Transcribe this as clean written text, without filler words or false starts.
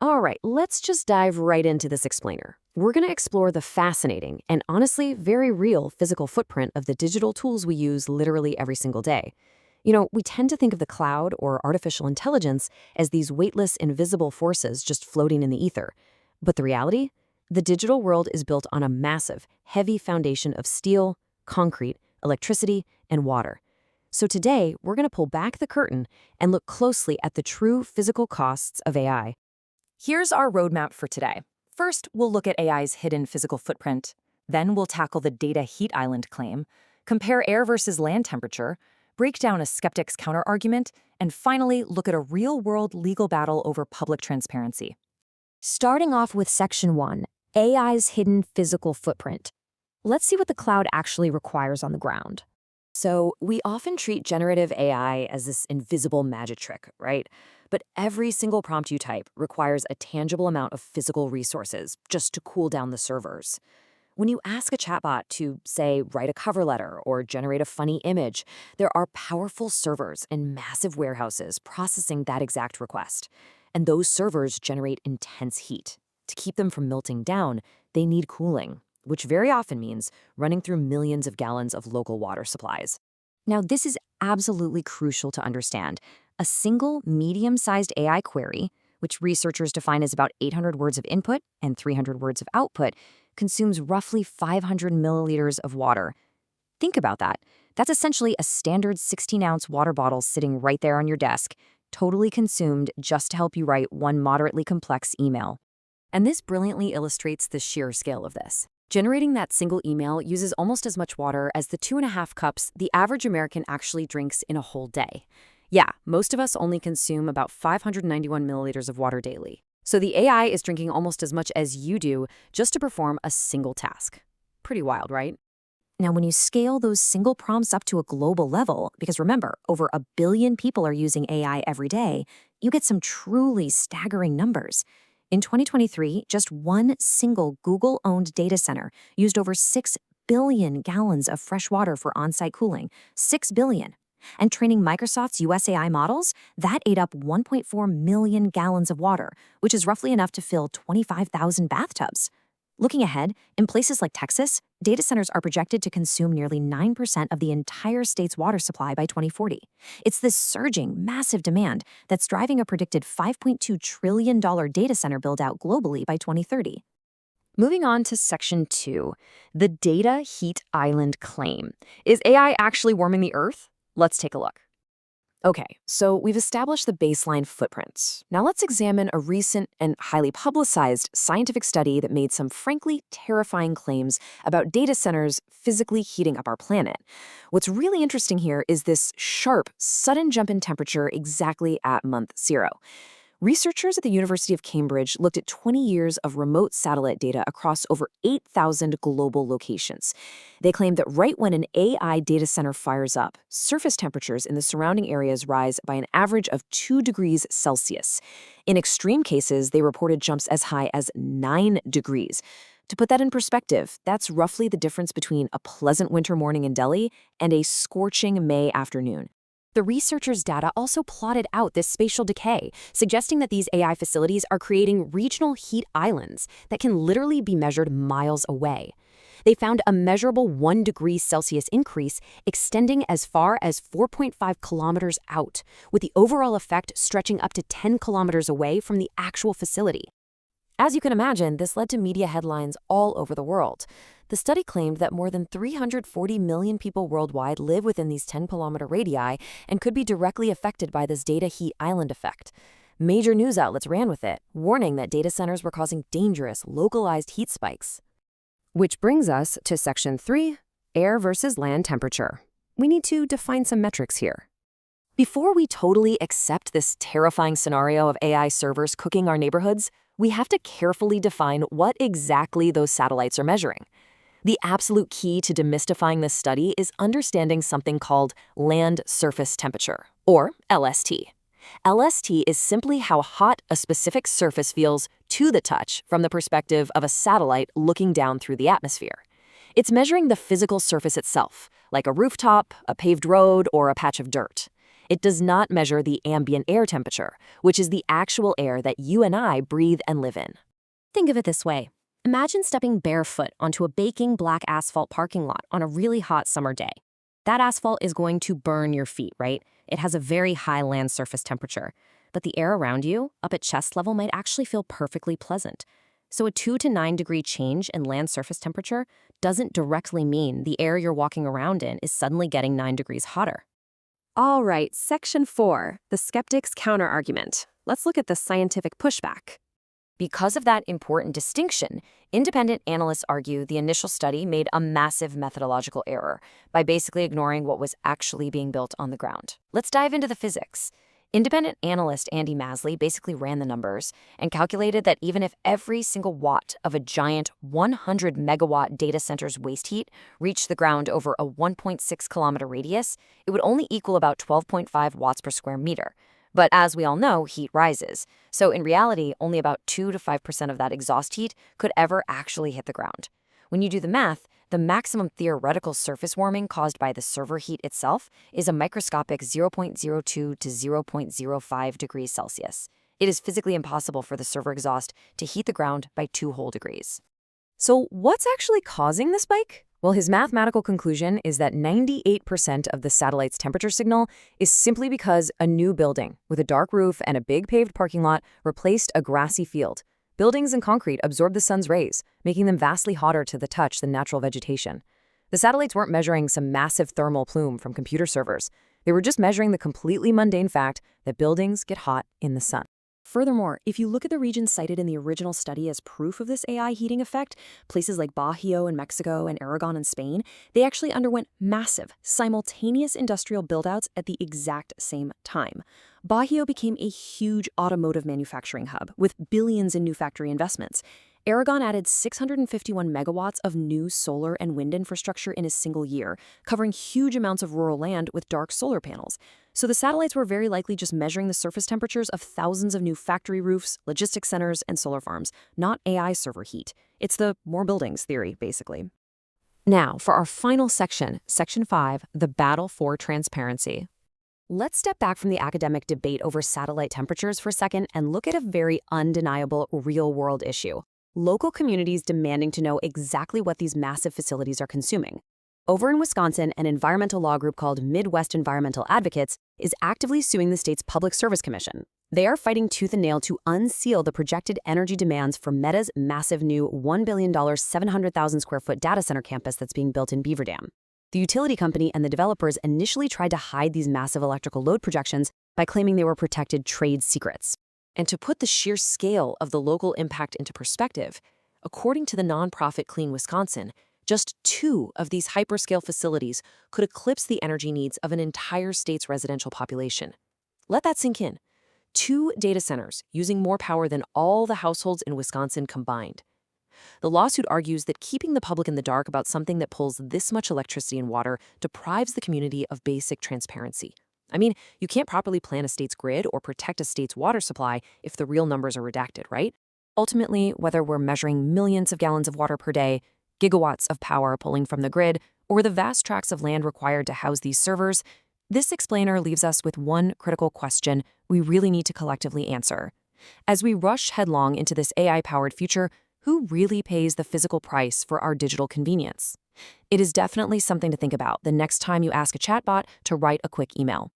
All right, let's just dive right into this explainer. We're going to explore the fascinating and honestly very real physical footprint of the digital tools we use literally every single day. We tend to think of the cloud or artificial intelligence as these weightless, invisible forces just floating in the ether. But the reality? The digital world is built on a massive, heavy foundation of steel, concrete, electricity, and water. So today, we're going to pull back the curtain and look closely at the true physical costs of AI. Here's our roadmap for today. First, we'll look at AI's hidden physical footprint. Then we'll tackle the data heat island claim, compare air versus land temperature, break down a skeptic's counterargument, and finally look at a real-world legal battle over public transparency. Starting off with Section 1, AI's hidden physical footprint. Let's see what the cloud actually requires on the ground. So, we often treat generative AI as this invisible magic trick, right? But every single prompt you type requires a tangible amount of physical resources just to cool down the servers. When you ask a chatbot to, say, write a cover letter or generate a funny image, there are powerful servers in massive warehouses processing that exact request. And those servers generate intense heat. To keep them from melting down, they need cooling, which very often means running through millions of gallons of local water supplies. Now, this is absolutely crucial to understand. A single medium-sized AI query, which researchers define as about 800 words of input and 300 words of output, consumes roughly 500 milliliters of water. Think about that. That's essentially a standard 16-ounce water bottle sitting right there on your desk, totally consumed just to help you write one moderately complex email. And this brilliantly illustrates the sheer scale of this. Generating that single email uses almost as much water as the 2.5 cups the average American actually drinks in a whole day. Yeah, most of us only consume about 591 milliliters of water daily. So the AI is drinking almost as much as you do just to perform a single task. Pretty wild, right? Now, when you scale those single prompts up to a global level, because remember, over 1 billion people are using AI every day, you get some truly staggering numbers. In 2023, just one single Google-owned data center used over 6 billion gallons of fresh water for on-site cooling. 6 billion. And training Microsoft's US AI models, that ate up 1.4 million gallons of water, which is roughly enough to fill 25,000 bathtubs. Looking ahead, in places like Texas, data centers are projected to consume nearly 9% of the entire state's water supply by 2040. It's this surging, massive demand that's driving a predicted $5.2 trillion data center build-out globally by 2030. Moving on to Section 2, the data heat island claim. Is AI actually warming the Earth? Let's take a look. Okay, so we've established the baseline footprints. Now let's examine a recent and highly publicized scientific study that made some frankly terrifying claims about data centers physically heating up our planet. What's really interesting here is this sharp, sudden jump in temperature exactly at month 0. Researchers at the University of Cambridge looked at 20 years of remote satellite data across over 8,000 global locations. They claimed that right when an AI data center fires up, surface temperatures in the surrounding areas rise by an average of 2 degrees Celsius. In extreme cases, they reported jumps as high as 9 degrees. To put that in perspective, that's roughly the difference between a pleasant winter morning in Delhi and a scorching May afternoon. The researchers' data also plotted out this spatial decay, suggesting that these AI facilities are creating regional heat islands that can literally be measured miles away. They found a measurable 1 degree Celsius increase extending as far as 4.5 kilometers out, with the overall effect stretching up to 10 kilometers away from the actual facility. As you can imagine, this led to media headlines all over the world. The study claimed that more than 340 million people worldwide live within these 10-kilometer radii and could be directly affected by this data heat island effect. Major news outlets ran with it, warning that data centers were causing dangerous, localized heat spikes. Which brings us to Section 3, air versus land temperature. We need to define some metrics here. Before we totally accept this terrifying scenario of AI servers cooking our neighborhoods, we have to carefully define what exactly those satellites are measuring. The absolute key to demystifying this study is understanding something called land surface temperature, or LST. LST is simply how hot a specific surface feels to the touch from the perspective of a satellite looking down through the atmosphere. It's measuring the physical surface itself, like a rooftop, a paved road, or a patch of dirt. It does not measure the ambient air temperature, which is the actual air that you and I breathe and live in. Think of it this way. Imagine stepping barefoot onto a baking black asphalt parking lot on a really hot summer day. That asphalt is going to burn your feet, right? It has a very high land surface temperature. But the air around you, up at chest level, might actually feel perfectly pleasant. So a 2 to 9 degree change in land surface temperature doesn't directly mean the air you're walking around in is suddenly getting 9 degrees hotter. All right, Section 4, the skeptic's counterargument. Let's look at the scientific pushback. Because of that important distinction, independent analysts argue the initial study made a massive methodological error by basically ignoring what was actually being built on the ground. Let's dive into the physics. Independent analyst Andy Masley basically ran the numbers and calculated that even if every single watt of a giant 100 megawatt data center's waste heat reached the ground over a 1.6 kilometer radius, it would only equal about 12.5 watts per square meter. But as we all know, heat rises. So in reality, only about 2 to 5% of that exhaust heat could ever actually hit the ground. When you do the math, the maximum theoretical surface warming caused by the server heat itself is a microscopic 0.02 to 0.05 degrees Celsius. It is physically impossible for the server exhaust to heat the ground by 2 whole degrees. So what's actually causing the spike? Well, his mathematical conclusion is that 98% of the satellite's temperature signal is simply because a new building with a dark roof and a big paved parking lot replaced a grassy field. Buildings and concrete absorb the sun's rays, making them vastly hotter to the touch than natural vegetation. The satellites weren't measuring some massive thermal plume from computer servers. They were just measuring the completely mundane fact that buildings get hot in the sun. Furthermore, if you look at the regions cited in the original study as proof of this AI heating effect, places like Bajío in Mexico and Aragon in Spain, they actually underwent massive, simultaneous industrial buildouts at the exact same time. Bajío became a huge automotive manufacturing hub with billions in new factory investments. Aragon added 651 megawatts of new solar and wind infrastructure in a single year, covering huge amounts of rural land with dark solar panels. So the satellites were very likely just measuring the surface temperatures of thousands of new factory roofs, logistics centers, and solar farms, not AI server heat. It's the more buildings theory, basically. Now, for our final section, Section 5, the battle for transparency. Let's step back from the academic debate over satellite temperatures for a second and look at a very undeniable real-world issue. Local communities demanding to know exactly what these massive facilities are consuming. Over in Wisconsin, an environmental law group called Midwest Environmental Advocates is actively suing the state's Public Service Commission. They are fighting tooth and nail to unseal the projected energy demands for Meta's massive new $1 billion, 700,000 square foot data center campus that's being built in Beaver Dam. The utility company and the developers initially tried to hide these massive electrical load projections by claiming they were protected trade secrets. And to put the sheer scale of the local impact into perspective, according to the nonprofit Clean Wisconsin, just 2 of these hyperscale facilities could eclipse the energy needs of an entire state's residential population. Let that sink in. 2 data centers using more power than all the households in Wisconsin combined. The lawsuit argues that keeping the public in the dark about something that pulls this much electricity and water deprives the community of basic transparency. I mean, you can't properly plan a state's grid or protect a state's water supply if the real numbers are redacted, right? Ultimately, whether we're measuring millions of gallons of water per day, gigawatts of power pulling from the grid, or the vast tracts of land required to house these servers, this explainer leaves us with one critical question we really need to collectively answer. As we rush headlong into this AI-powered future, who really pays the physical price for our digital convenience? It is definitely something to think about the next time you ask a chatbot to write a quick email.